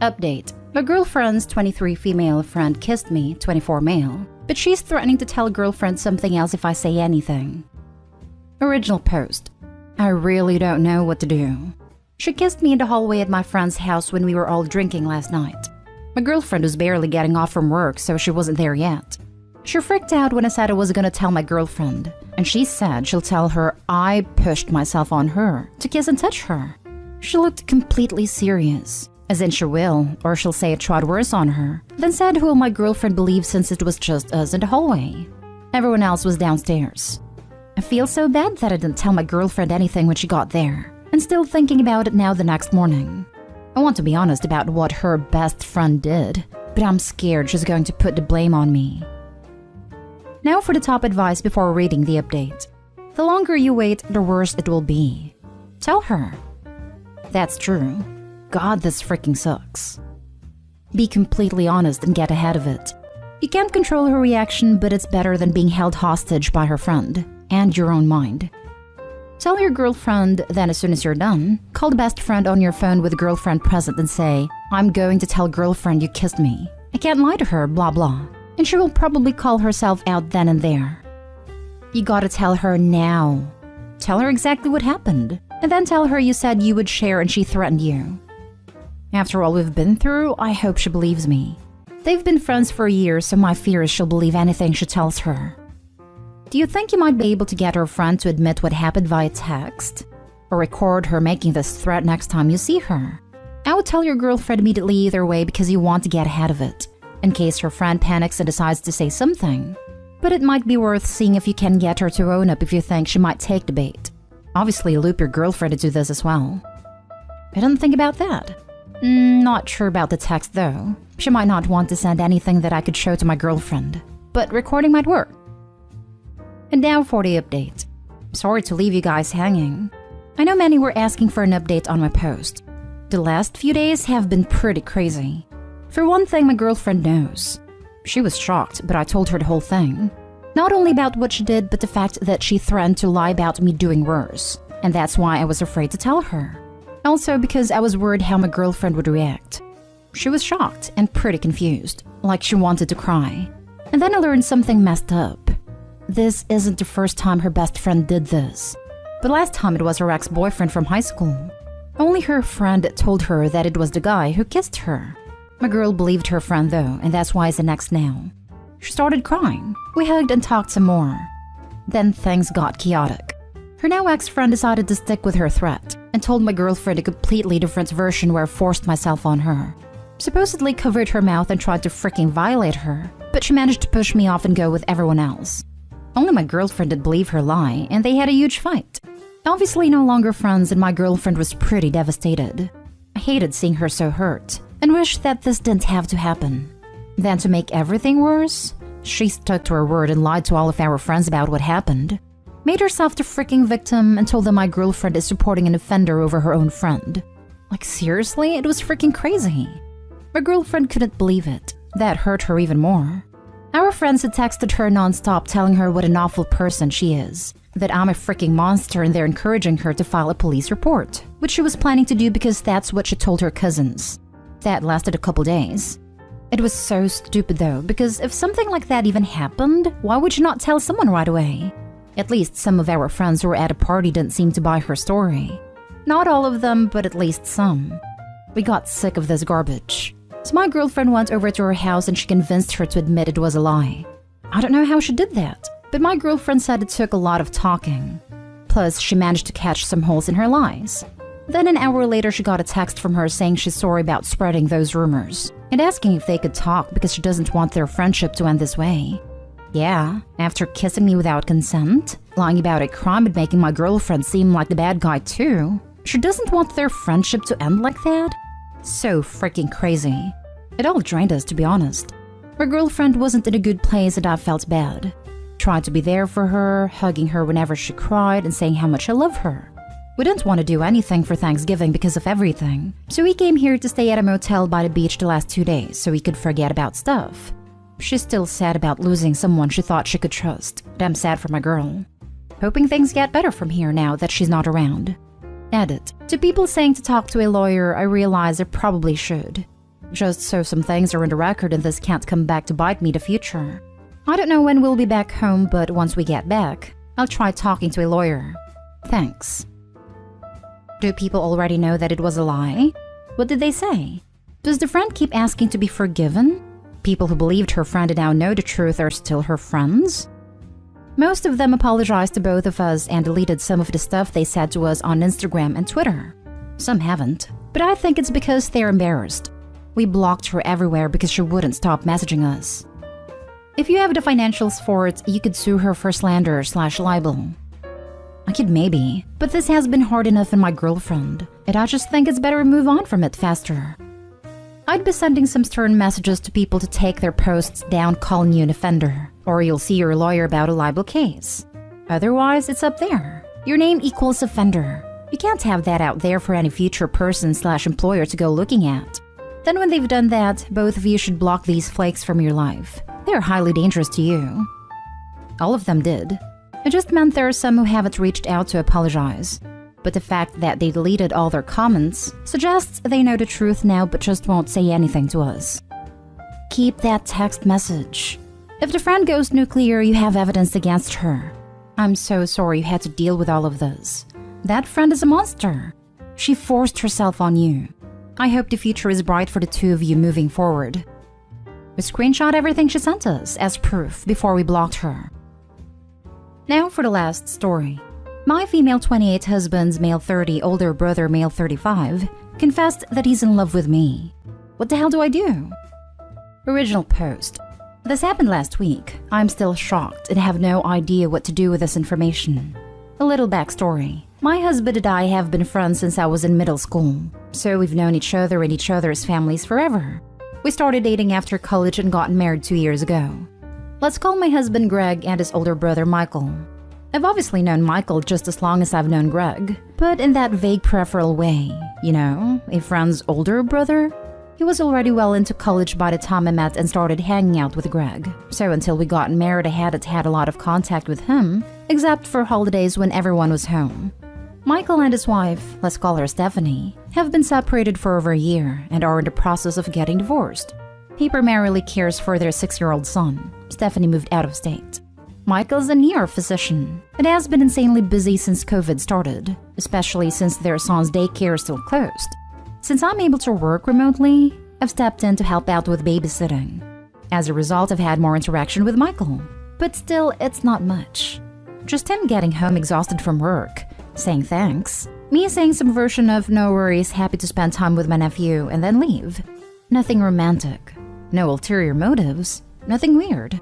Update. My girlfriend's 23 female friend kissed me, 24 male, but she's threatening to tell girlfriend something else if I say anything. Original post. I really don't know what to do. She kissed me in the hallway at my friend's house when we were all drinking last night. My girlfriend was barely getting off from work, so she wasn't there yet. She freaked out when I said I was gonna tell my girlfriend, and she said she'll tell her I pushed myself on her to kiss and touch her. She looked completely serious, as in she will, or she'll say I tried worse on her, then said who will my girlfriend believe since it was just us in the hallway. Everyone else was downstairs. I feel so bad that I didn't tell my girlfriend anything when she got there, and still thinking about it now the next morning. I want to be honest about what her best friend did, but I'm scared she's going to put the blame on me. Now for the top advice before reading the update. The longer you wait, the worse it will be. Tell her. That's true. God, this freaking sucks. Be completely honest and get ahead of it. You can't control her reaction, but it's better than being held hostage by her friend and your own mind. Tell your girlfriend, then as soon as you're done, call the best friend on your phone with girlfriend present and say, I'm going to tell girlfriend you kissed me. I can't lie to her, blah blah. And she will probably call herself out then and there. You gotta tell her now. Tell her exactly what happened, and then tell her you said you would share and she threatened you. After all we've been through, I hope she believes me. They've been friends for a year, so my fear is she'll believe anything she tells her. Do you think you might be able to get her friend to admit what happened via text? Or record her making this threat next time you see her? I would tell your girlfriend immediately either way because you want to get ahead of it, in case her friend panics and decides to say something. But it might be worth seeing if you can get her to own up if you think she might take the bait. Obviously, loop your girlfriend into this as well. I didn't think about that. Not sure about the text though. She might not want to send anything that I could show to my girlfriend, but recording might work. And now for the update. Sorry to leave you guys hanging. I know many were asking for an update on my post. The last few days have been pretty crazy. For one thing, my girlfriend knows. She was shocked, but I told her the whole thing. Not only about what she did, but the fact that she threatened to lie about me doing worse. And that's why I was afraid to tell her. Also because I was worried how my girlfriend would react. She was shocked and pretty confused, like she wanted to cry. And then I learned something messed up. This isn't the first time her best friend did this. But last time it was her ex-boyfriend from high school. Only her friend told her that it was the guy who kissed her. My girl believed her friend though, and that's why it's the next now. She started crying. We hugged and talked some more. Then things got chaotic. Her now ex-friend decided to stick with her threat and told my girlfriend a completely different version where I forced myself on her. Supposedly covered her mouth and tried to freaking violate her, but she managed to push me off and go with everyone else. Only my girlfriend did believe her lie, and they had a huge fight. Obviously no longer friends, and my girlfriend was pretty devastated. I hated seeing her so hurt, and wished that this didn't have to happen. Then to make everything worse, she stuck to her word and lied to all of our friends about what happened. Made herself the freaking victim and told them my girlfriend is supporting an offender over her own friend. Like seriously, it was freaking crazy. My girlfriend couldn't believe it. That hurt her even more. Our friends had texted her nonstop telling her what an awful person she is, that I'm a freaking monster and they're encouraging her to file a police report, which she was planning to do because that's what she told her cousins. That lasted a couple days. It was so stupid though, because if something like that even happened, why would you not tell someone right away? At least some of our friends who were at a party didn't seem to buy her story. Not all of them, but at least some. We got sick of this garbage. So my girlfriend went over to her house and she convinced her to admit it was a lie. I don't know how she did that, but my girlfriend said it took a lot of talking. Plus, she managed to catch some holes in her lies. Then an hour later, she got a text from her saying she's sorry about spreading those rumors and asking if they could talk because she doesn't want their friendship to end this way. Yeah, after kissing me without consent, lying about a crime and making my girlfriend seem like the bad guy too, she doesn't want their friendship to end like that? So freaking crazy. It all drained us, to be honest. Her girlfriend wasn't in a good place and I felt bad. Tried to be there for her, hugging her whenever she cried and saying how much I love her. We didn't want to do anything for Thanksgiving because of everything, so we came here to stay at a motel by the beach the last 2 days so we could forget about stuff. She's still sad about losing someone she thought she could trust, but I'm sad for my girl. Hoping things get better from here now that she's not around. Edit. To people saying to talk to a lawyer, I realize I probably should. just so some things are on the record and this can't come back to bite me in the future. I don't know when we'll be back home, but once we get back, I'll try talking to a lawyer. Thanks. Do people already know that it was a lie? What did they say? Does the friend keep asking to be forgiven? People who believed her friend and now know the truth are still her friends? Most of them apologized to both of us and deleted some of the stuff they said to us on Instagram and Twitter. Some haven't, but I think it's because they're embarrassed. We blocked her everywhere because she wouldn't stop messaging us. If you have the financials for it, you could sue her for slander/libel. I could maybe, but this has been hard enough on my girlfriend, and I just think it's better to move on from it faster. I'd be sending some stern messages to people to take their posts down calling you an offender, or you'll see your lawyer about a libel case. Otherwise, it's up there. Your name equals offender. You can't have that out there for any future person/employer to go looking at. Then when they've done that, both of you should block these flakes from your life. They're highly dangerous to you. All of them did. It just meant there are some who haven't reached out to apologize. But the fact that they deleted all their comments suggests they know the truth now but just won't say anything to us. Keep that text message. If the friend goes nuclear, you have evidence against her. I'm so sorry you had to deal with all of this. That friend is a monster. She forced herself on you. I hope the future is bright for the two of you moving forward. We screenshot everything she sent us as proof before we blocked her. Now for the last story. My female 28 husband's male 30 older brother male 35 confessed that he's in love with me. What the hell do I do? Original post. This happened last week. I'm still shocked and have no idea what to do with this information. A little backstory. My husband and I have been friends since I was in middle school, so we've known each other and each other's families forever. We started dating after college and got married 2 years ago. Let's call my husband Greg and his older brother Michael. I've obviously known Michael just as long as I've known Greg, but in that vague peripheral way, you know, a friend's older brother. He was already well into college by the time I met and started hanging out with Greg, so until we got married I hadn't had a lot of contact with him, except for holidays when everyone was home. Michael and his wife, let's call her Stephanie, have been separated for over a year and are in the process of getting divorced. He primarily cares for their 6-year-old son. Stephanie moved out of state. Michael's a ER physician and has been insanely busy since COVID started, especially since their son's daycare is still closed. Since I'm able to work remotely, I've stepped in to help out with babysitting. As a result, I've had more interaction with Michael, but still, it's not much. Just him getting home exhausted from work, saying thanks, me saying some version of no worries, happy to spend time with my nephew, and then leave. Nothing romantic. No ulterior motives. Nothing weird.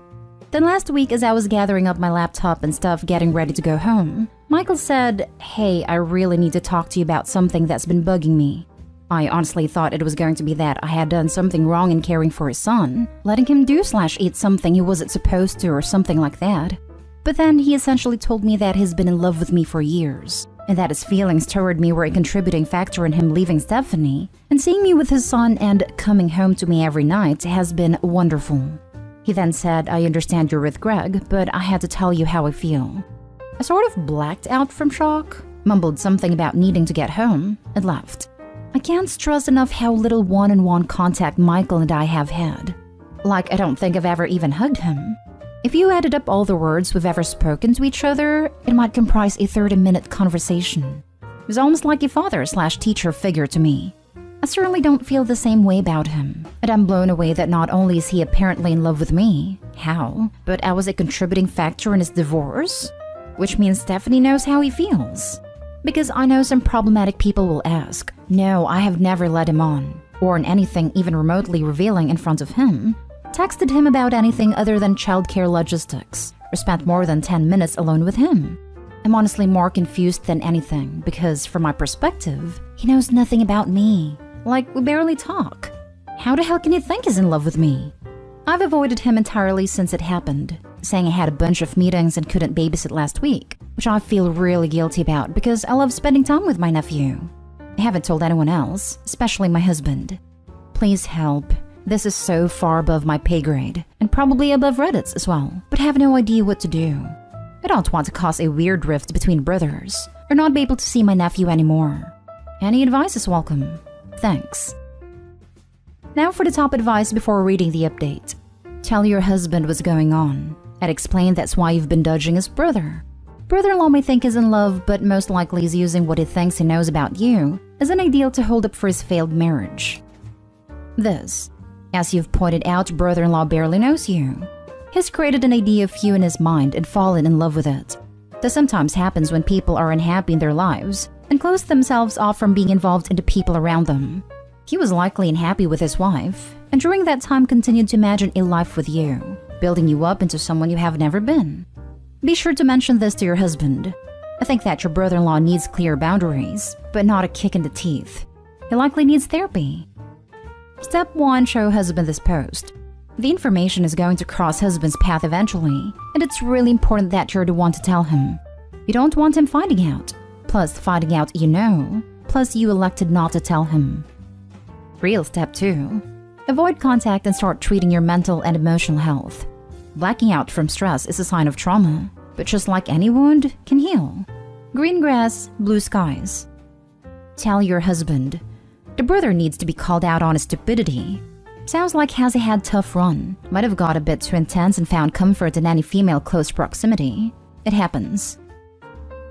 Then last week, as I was gathering up my laptop and stuff getting ready to go home, Michael said, "Hey, I really need to talk to you about something that's been bugging me." I honestly thought it was going to be that I had done something wrong in caring for his son, letting him do/eat something he wasn't supposed to or something like that. But then he essentially told me that he's been in love with me for years, and that his feelings toward me were a contributing factor in him leaving Stephanie, and seeing me with his son and coming home to me every night has been wonderful. He then said, "I understand you're with Greg, but I had to tell you how I feel." I sort of blacked out from shock, mumbled something about needing to get home, and left. I can't stress enough how little one-on-one contact Michael and I have had. Like, I don't think I've ever even hugged him. If you added up all the words we've ever spoken to each other, it might comprise a 30-minute conversation. He's almost like a father/teacher figure to me. I certainly don't feel the same way about him, and I'm blown away that not only is he apparently in love with me, how, but I was a contributing factor in his divorce? Which means Stephanie knows how he feels. Because I know some problematic people will ask, no, I have never led him on, or in anything even remotely revealing in front of him, texted him about anything other than childcare logistics, or spent more than 10 minutes alone with him. I'm honestly more confused than anything, because from my perspective, he knows nothing about me. Like, we barely talk. How the hell can he think he's in love with me? I've avoided him entirely since it happened, saying I had a bunch of meetings and couldn't babysit last week, which I feel really guilty about because I love spending time with my nephew. I haven't told anyone else, especially my husband. Please help. This is so far above my pay grade, and probably above Reddit's as well, but have no idea what to do. I don't want to cause a weird rift between brothers, or not be able to see my nephew anymore. Any advice is welcome. Thanks. Now for the top advice before reading the update. Tell your husband what's going on. I'd explain that's why you've been dodging his brother. Brother-in-law may think he's in love, but most likely is using what he thinks he knows about you as an ideal to hold up for his failed marriage. This, as you've pointed out, brother-in-law barely knows you. He's created an idea of you in his mind and fallen in love with it. This sometimes happens when people are unhappy in their lives and close themselves off from being involved in the people around them. He was likely unhappy with his wife, and during that time continued to imagine a life with you, building you up into someone you have never been. Be sure to mention this to your husband. I think that your brother-in-law needs clear boundaries, but not a kick in the teeth. He likely needs therapy. Step 1. Show husband this post. The information is going to cross husband's path eventually, and it's really important that you're the one to tell him. You don't want him finding out. Plus, finding out you know. Plus, you elected not to tell him. Real step 2. Avoid contact and start treating your mental and emotional health. Blacking out from stress is a sign of trauma, but just like any wound, can heal. Green grass, blue skies. Tell your husband. The brother needs to be called out on his stupidity. Sounds like has he had tough run. Might have got a bit too intense and found comfort in any female close proximity. It happens.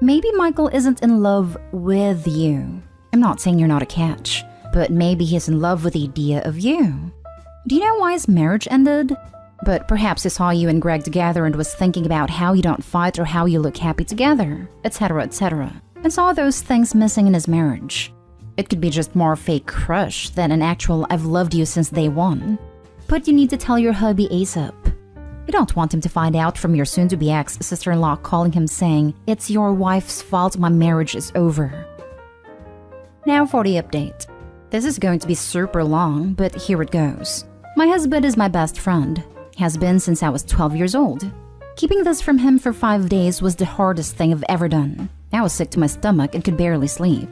Maybe Michael isn't in love with you. I'm not saying you're not a catch, but maybe he's in love with the idea of you. Do you know why his marriage ended? But perhaps he saw you and Greg together and was thinking about how you don't fight or how you look happy together, etc., etc., and saw those things missing in his marriage. It could be just more fake crush than an actual I've loved you since day one. But you need to tell your hubby ASAP. You don't want him to find out from your soon-to-be ex-sister-in-law calling him saying, "It's your wife's fault my marriage is over." Now for the update. This is going to be super long, but here it goes. My husband is my best friend. Has been since I was 12 years old. Keeping this from him for 5 days was the hardest thing I've ever done. I was sick to my stomach and could barely sleep.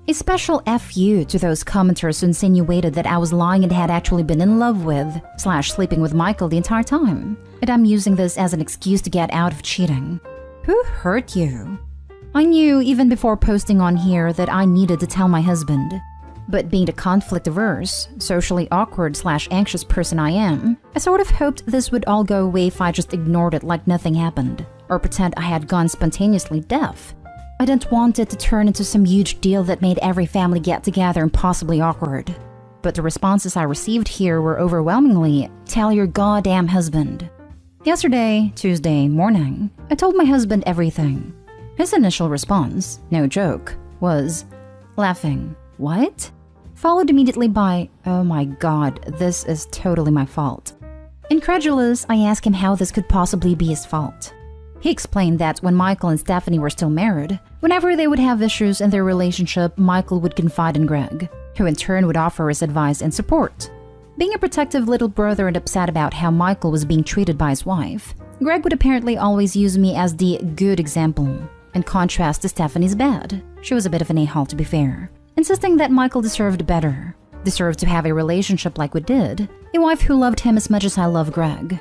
A special FU to those commenters who insinuated that I was lying and had actually been in love with / sleeping with Michael the entire time. And I'm using this as an excuse to get out of cheating. Who hurt you? I knew even before posting on here that I needed to tell my husband. But being the conflict-averse, socially awkward / anxious person I am, I sort of hoped this would all go away if I just ignored it like nothing happened, or pretend I had gone spontaneously deaf. I didn't want it to turn into some huge deal that made every family get-together impossibly awkward. But the responses I received here were overwhelmingly, "Tell your goddamn husband." Yesterday, Tuesday morning, I told my husband everything. His initial response, no joke, was laughing. "What?" Followed immediately by, "Oh my god, this is totally my fault." Incredulous, I asked him how this could possibly be his fault. He explained that when Michael and Stephanie were still married, whenever they would have issues in their relationship, Michael would confide in Greg, who in turn would offer his advice and support. Being a protective little brother and upset about how Michael was being treated by his wife, Greg would apparently always use me as the good example, in contrast to Stephanie's bad. She was a bit of an a-hole, to be fair. Insisting that Michael deserved better, deserved to have a relationship like we did, a wife who loved him as much as I love Greg.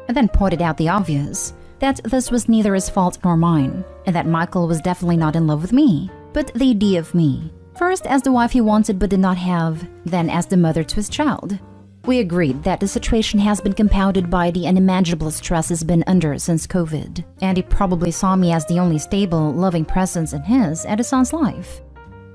I then pointed out the obvious, that this was neither his fault nor mine, and that Michael was definitely not in love with me, but the idea of me. First as the wife he wanted but did not have, then as the mother to his child. We agreed that the situation has been compounded by the unimaginable stress he's been under since COVID, and he probably saw me as the only stable, loving presence in his and his son's life.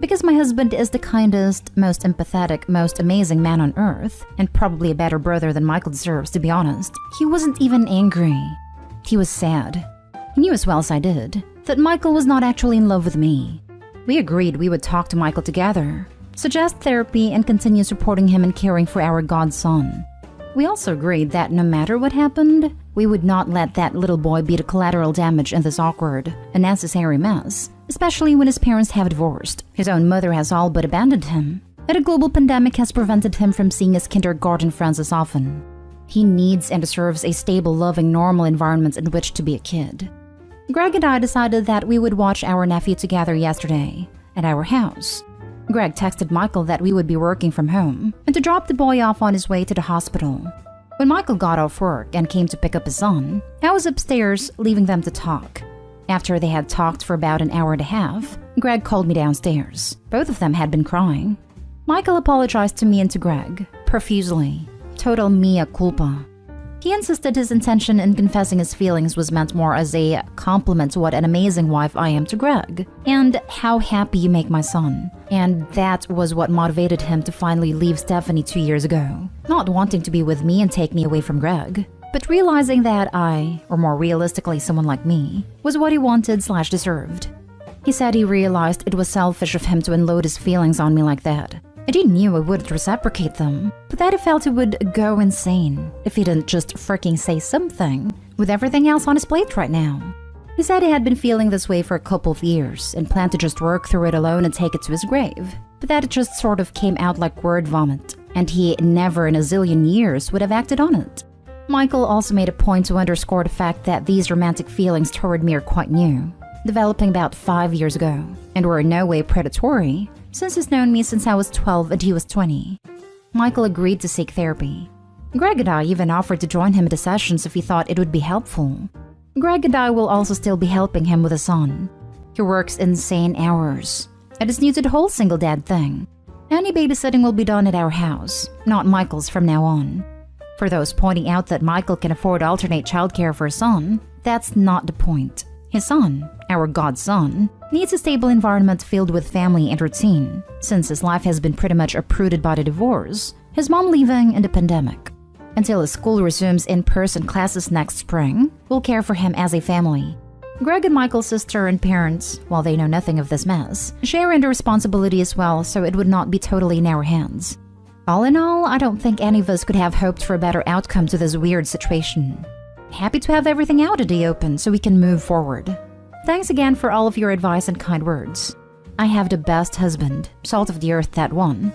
Because my husband is the kindest, most empathetic, most amazing man on earth, and probably a better brother than Michael deserves, to be honest, he wasn't even angry. He was sad. He knew as well as I did that Michael was not actually in love with me. We agreed we would talk to Michael together, suggest therapy, and continue supporting him and caring for our godson. We also agreed that no matter what happened, we would not let that little boy be the collateral damage in this awkward, unnecessary mess, especially when his parents have divorced. His own mother has all but abandoned him, and a global pandemic has prevented him from seeing his kindergarten friends as often. He needs and deserves a stable, loving, normal environment in which to be a kid. Greg and I decided that we would watch our nephew together yesterday, at our house. Greg texted Michael that we would be working from home, and to drop the boy off on his way to the hospital. When Michael got off work and came to pick up his son, I was upstairs leaving them to talk. After they had talked for about an hour and a half, Greg called me downstairs. Both of them had been crying. Michael apologized to me and to Greg, profusely. Total mea culpa. He insisted his intention in confessing his feelings was meant more as a compliment to what an amazing wife I am to Greg, and how happy you make my son. And that was what motivated him to finally leave Stephanie 2 years ago. Not wanting to be with me and take me away from Greg, but realizing that I, or more realistically someone like me, was what he wanted/deserved. He said he realized it was selfish of him to unload his feelings on me like that. And he knew I wouldn't reciprocate them, but that he felt he would go insane if he didn't just freaking say something, with everything else on his plate right now. He said he had been feeling this way for a couple of years and planned to just work through it alone and take it to his grave, but that it just sort of came out like word vomit, and he never in a zillion years would have acted on it. Michael also made a point to underscore the fact that these romantic feelings toward me are quite new, developing about 5 years ago, and were in no way predatory, since he's known me since I was 12 and he was 20. Michael agreed to seek therapy. Greg and I even offered to join him at the sessions if he thought it would be helpful. Greg and I will also still be helping him with a son. He works insane hours, and is new to the whole single dad thing. Any babysitting will be done at our house, not Michael's from now on. For those pointing out that Michael can afford alternate childcare for his son, that's not the point. His son, our godson, needs a stable environment filled with family and routine, since his life has been pretty much uprooted by the divorce, his mom leaving, and the pandemic. Until his school resumes in-person classes next spring, we'll care for him as a family. Greg and Michael's sister and parents, while they know nothing of this mess, share in the responsibility as well, so it would not be totally in our hands. All in all, I don't think any of us could have hoped for a better outcome to this weird situation. Happy to have everything out in the open so we can move forward. Thanks again for all of your advice and kind words. I have the best husband, salt of the earth that one,